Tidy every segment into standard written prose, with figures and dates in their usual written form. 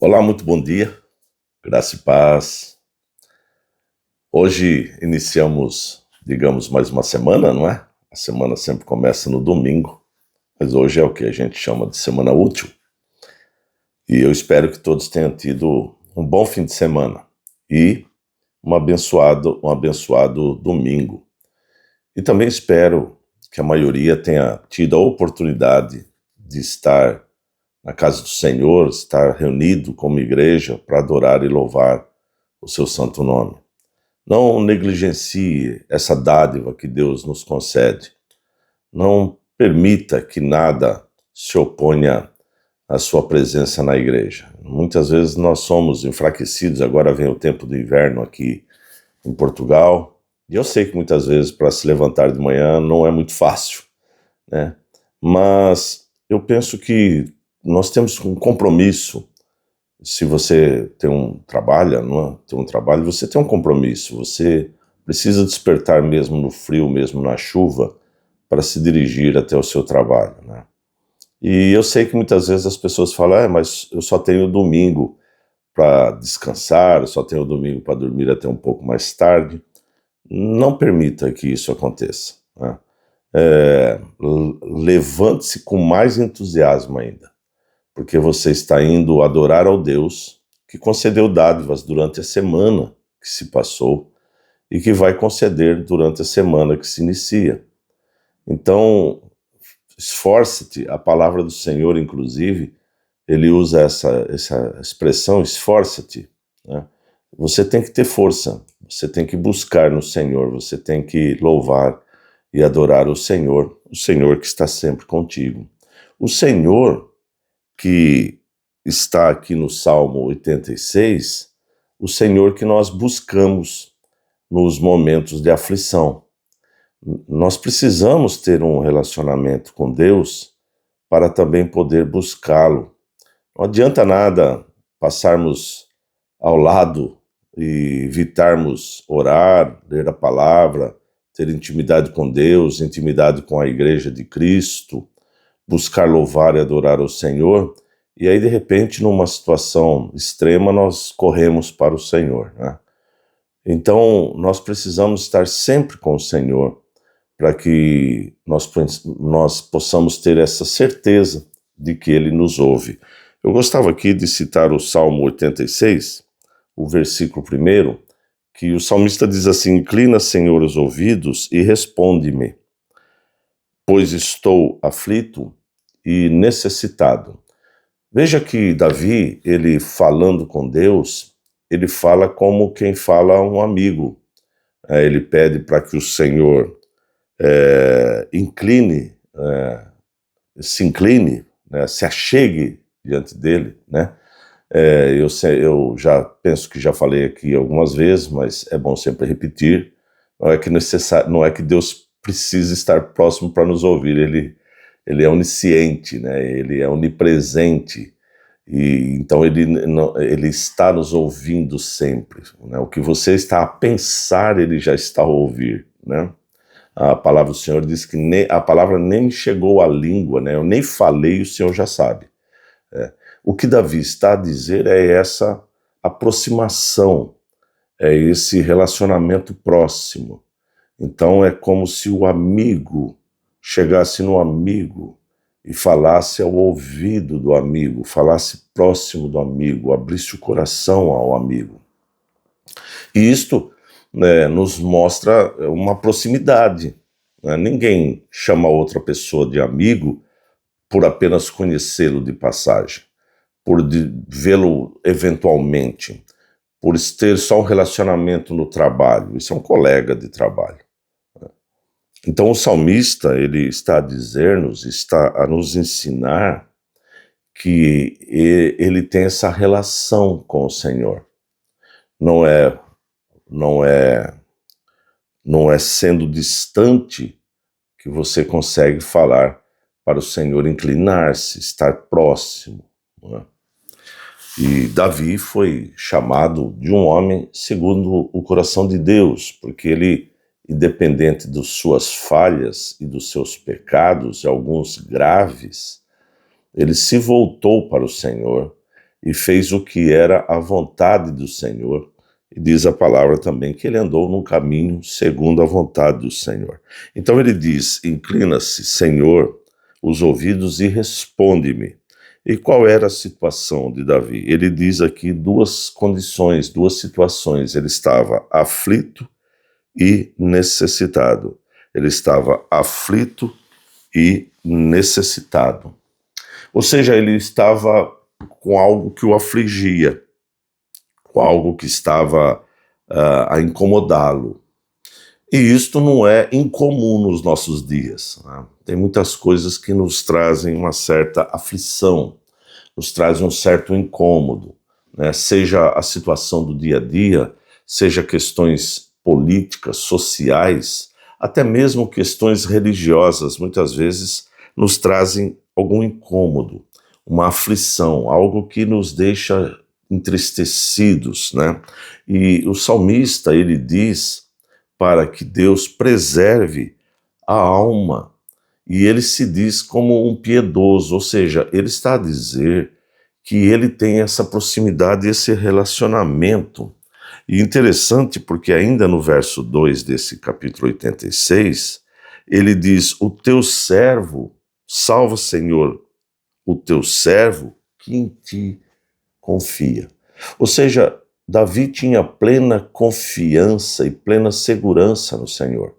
Olá, muito bom dia, graça e paz. Hoje iniciamos, digamos, mais uma semana, não é? A semana sempre começa no domingo, mas hoje é o que a gente chama de semana útil. E eu espero que todos tenham tido um bom fim de semana e um abençoado domingo. E também espero que a maioria tenha tido a oportunidade de estar na casa do Senhor, estar reunido como igreja para adorar e louvar o seu santo nome. Não negligencie essa dádiva que Deus nos concede. Não permita que nada se oponha à sua presença na igreja. Muitas vezes nós somos enfraquecidos, agora vem o tempo do inverno aqui em Portugal, e eu sei que muitas vezes para se levantar de manhã não é muito fácil, né? Mas eu penso que nós temos um compromisso. Se você tem um trabalho, você tem um compromisso, você precisa despertar mesmo no frio, mesmo na chuva, para se dirigir até o seu trabalho, né? E eu sei que muitas vezes as pessoas falam, mas eu só tenho domingo para descansar, eu só tenho domingo para dormir até um pouco mais tarde. Não permita que isso aconteça, né? Levante-se com mais entusiasmo ainda, porque você está indo adorar ao Deus que concedeu dádivas durante a semana que se passou e que vai conceder durante a semana que se inicia. Então, esforce-te. A palavra do Senhor, inclusive, ele usa essa expressão, esforça-te, né? Você tem que ter força, você tem que buscar no Senhor, você tem que louvar e adorar o Senhor que está sempre contigo. O Senhor que está aqui no Salmo 86, o Senhor que nós buscamos nos momentos de aflição. Nós precisamos ter um relacionamento com Deus para também poder buscá-lo. Não adianta nada passarmos ao lado e evitarmos orar, ler a palavra, ter intimidade com Deus, intimidade com a Igreja de Cristo, buscar louvar e adorar o Senhor, e aí de repente numa situação extrema nós corremos para o Senhor, né? Então nós precisamos estar sempre com o Senhor para que nós possamos ter essa certeza de que Ele nos ouve. Eu gostava aqui de citar o Salmo 86, o versículo 1, que o salmista diz assim: inclina, Senhor, os ouvidos e responde-me, pois estou aflito e necessitado. Veja que Davi, ele falando com Deus, ele fala como quem fala a um amigo. Ele pede para que o Senhor se incline, né, se achegue diante dele, né? Eu já penso que já falei aqui algumas vezes, mas é bom sempre repetir. Não é que Deus precisa estar próximo para nos ouvir, ele é onisciente, né? Ele é onipresente, e então ele está nos ouvindo sempre, né? O que você está a pensar, ele já está a ouvir, né? A palavra do Senhor diz que a palavra nem chegou à língua, né? Eu nem falei, o Senhor já sabe. O que Davi está a dizer é essa aproximação, é esse relacionamento próximo. Então é como se o amigo chegasse no amigo e falasse ao ouvido do amigo, falasse próximo do amigo, abrisse o coração ao amigo. E isto, né, nos mostra uma proximidade, né? Ninguém chama outra pessoa de amigo por apenas conhecê-lo de passagem, por vê-lo eventualmente, por ter só um relacionamento no trabalho. Isso é um colega de trabalho. Então o salmista, ele está a dizer-nos, está a nos ensinar que ele tem essa relação com o Senhor. Não é sendo distante que você consegue falar para o Senhor, inclinar-se, estar próximo, não é? E Davi foi chamado de um homem segundo o coração de Deus, porque ele, independente das suas falhas e dos seus pecados, alguns graves, ele se voltou para o Senhor e fez o que era a vontade do Senhor. E diz a palavra também que ele andou num caminho segundo a vontade do Senhor. Então ele diz: inclina-se, Senhor, os ouvidos e responde-me. E qual era a situação de Davi? Ele diz aqui duas condições, duas situações. Ele estava aflito e necessitado. Ele estava aflito e necessitado. Ou seja, ele estava com algo que o afligia, com algo que estava a incomodá-lo. E isto não é incomum nos nossos dias, né? Tem muitas coisas que nos trazem uma certa aflição, nos trazem um certo incômodo, né? Seja a situação do dia a dia, seja questões políticas, sociais, até mesmo questões religiosas, muitas vezes nos trazem algum incômodo, uma aflição, algo que nos deixa entristecidos, né? E o salmista, ele diz para que Deus preserve a alma. E ele se diz como um piedoso, ou seja, ele está a dizer que ele tem essa proximidade, esse relacionamento. E interessante porque ainda no verso 2 desse capítulo 86, ele diz: o teu servo, salva, Senhor, o teu servo que em ti confia. Ou seja, Davi tinha plena confiança e plena segurança no Senhor.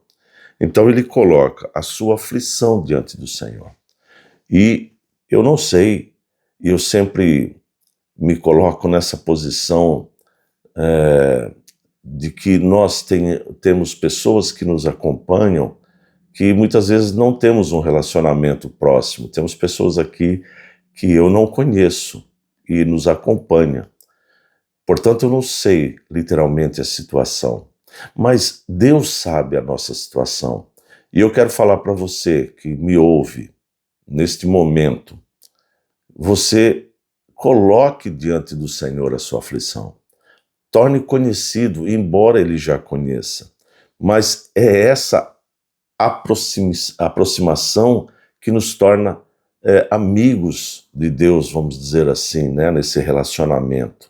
Então ele coloca a sua aflição diante do Senhor. E eu não sei, eu sempre me coloco nessa posição de que nós temos pessoas que nos acompanham que muitas vezes não temos um relacionamento próximo. Temos pessoas aqui que eu não conheço e nos acompanham. Portanto, eu não sei literalmente a situação, mas Deus sabe a nossa situação. E eu quero falar para você que me ouve neste momento, você coloque diante do Senhor a sua aflição. Torne conhecido, embora ele já conheça. Mas é essa aproximação que nos torna amigos de Deus, vamos dizer assim, né, nesse relacionamento.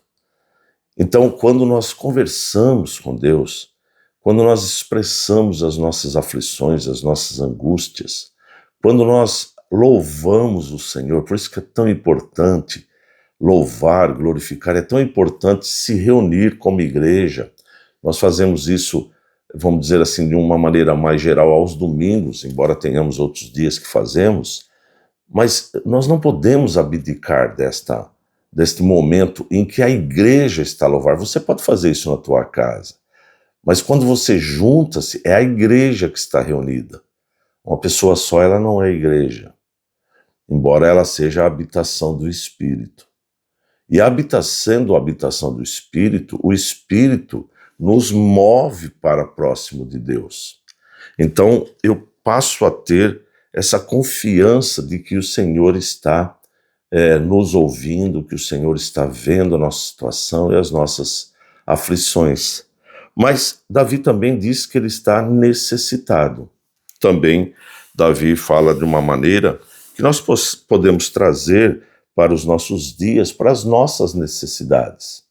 Então, quando nós conversamos com Deus, quando nós expressamos as nossas aflições, as nossas angústias, quando nós louvamos o Senhor, por isso que é tão importante louvar, glorificar, é tão importante se reunir como igreja. Nós fazemos isso, vamos dizer assim, de uma maneira mais geral aos domingos, embora tenhamos outros dias que fazemos, mas nós não podemos abdicar deste momento em que a igreja está a louvar. Você pode fazer isso na tua casa, mas quando você junta-se, é a igreja que está reunida. Uma pessoa só, ela não é igreja, embora ela seja a habitação do Espírito. E sendo a habitação do Espírito, o Espírito nos move para próximo de Deus. Então, eu passo a ter essa confiança de que o Senhor está nos ouvindo, que o Senhor está vendo a nossa situação e as nossas aflições. Mas Davi também diz que ele está necessitado. Também Davi fala de uma maneira que nós podemos trazer para os nossos dias, para as nossas necessidades.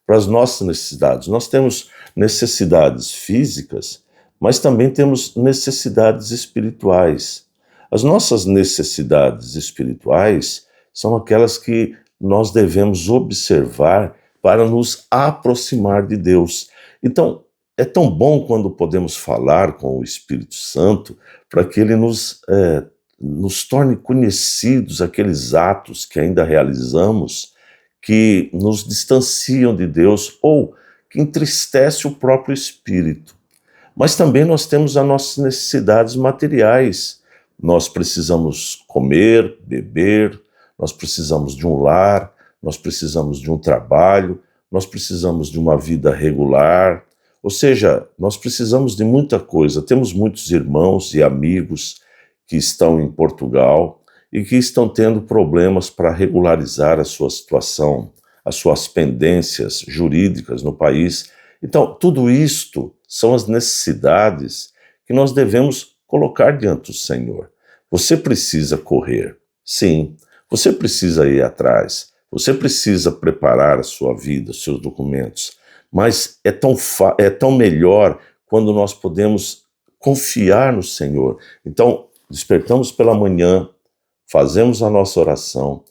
Para as nossas necessidades. Nós temos necessidades físicas, mas também temos necessidades espirituais. As nossas necessidades espirituais são aquelas que nós devemos observar para nos aproximar de Deus. Então, é tão bom quando podemos falar com o Espírito Santo para que ele nos torne conhecidos aqueles atos que ainda realizamos que nos distanciam de Deus ou que entristece o próprio Espírito. Mas também nós temos as nossas necessidades materiais. Nós precisamos comer, beber, nós precisamos de um lar, nós precisamos de um trabalho, nós precisamos de uma vida regular. Ou seja, nós precisamos de muita coisa. Temos muitos irmãos e amigos que estão em Portugal e que estão tendo problemas para regularizar a sua situação, as suas pendências jurídicas no país. Então, tudo isto são as necessidades que nós devemos colocar diante do Senhor. Você precisa correr, sim. Você precisa ir atrás. Você precisa preparar a sua vida, os seus documentos, mas é tão melhor quando nós podemos confiar no Senhor. Então, despertamos pela manhã, fazemos a nossa oração,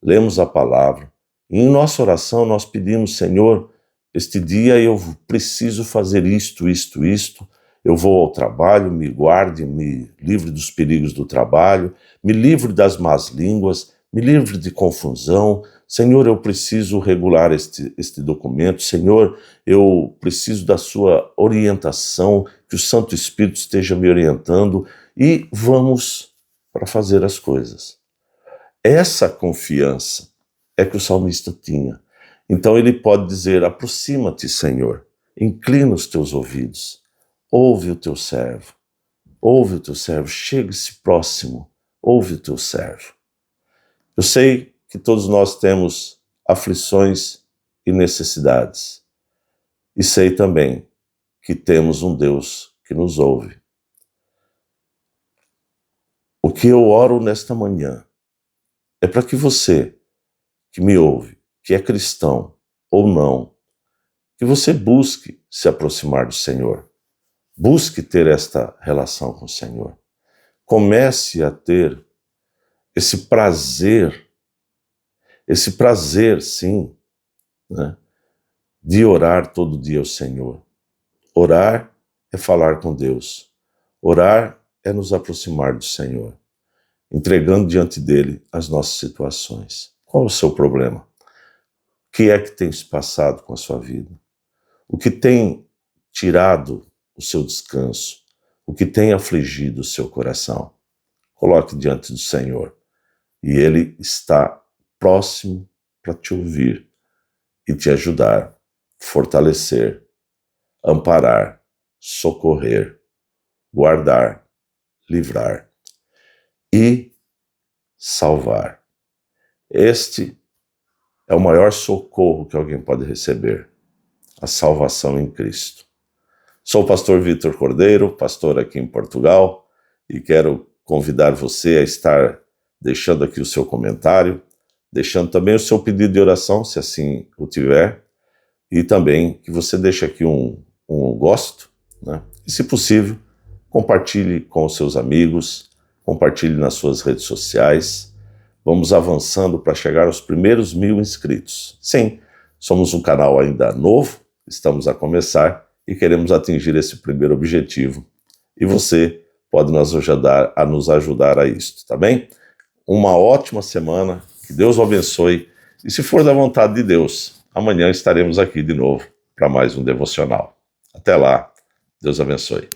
lemos a palavra, e em nossa oração nós pedimos: Senhor, este dia eu preciso fazer isto, eu vou ao trabalho, me guarde, me livre dos perigos do trabalho, me livre das más línguas, me livre de confusão. Senhor, eu preciso regular este documento. Senhor, eu preciso da sua orientação, que o Santo Espírito esteja me orientando, e vamos para fazer as coisas. Essa confiança é que o salmista tinha. Então ele pode dizer: aproxima-te, Senhor, inclina os teus ouvidos, ouve o teu servo, chegue-se próximo, ouve o teu servo. Eu sei que todos nós temos aflições e necessidades, e sei também que temos um Deus que nos ouve. O que eu oro nesta manhã é para que você, que me ouve, que é cristão ou não, que você busque se aproximar do Senhor. Busque ter esta relação com o Senhor. Comece a ter esse prazer, sim, né, de orar todo dia ao Senhor. Orar é falar com Deus. Orar é nos aproximar do Senhor, entregando diante dele as nossas situações. Qual é o seu problema? O que é que tem se passado com a sua vida? O que tem tirado o seu descanso? O que tem afligido o seu coração? Coloque diante do Senhor, e Ele está próximo para te ouvir e te ajudar, fortalecer, amparar, socorrer, guardar, livrar e salvar. Este é o maior socorro que alguém pode receber, a salvação em Cristo. Sou o pastor Vitor Cordeiro, pastor aqui em Portugal, e quero convidar você a estar deixando aqui o seu comentário, deixando também o seu pedido de oração, se assim o tiver, e também que você deixe aqui um gosto, né? E, se possível, compartilhe com os seus amigos, compartilhe nas suas redes sociais. Vamos avançando para chegar aos primeiros 1000 inscritos. Sim, somos um canal ainda novo, estamos a começar e queremos atingir esse primeiro objetivo. E você pode nos ajudar a isto, tá bem? Uma ótima semana, que Deus o abençoe. E se for da vontade de Deus, amanhã estaremos aqui de novo para mais um devocional. Até lá, Deus abençoe.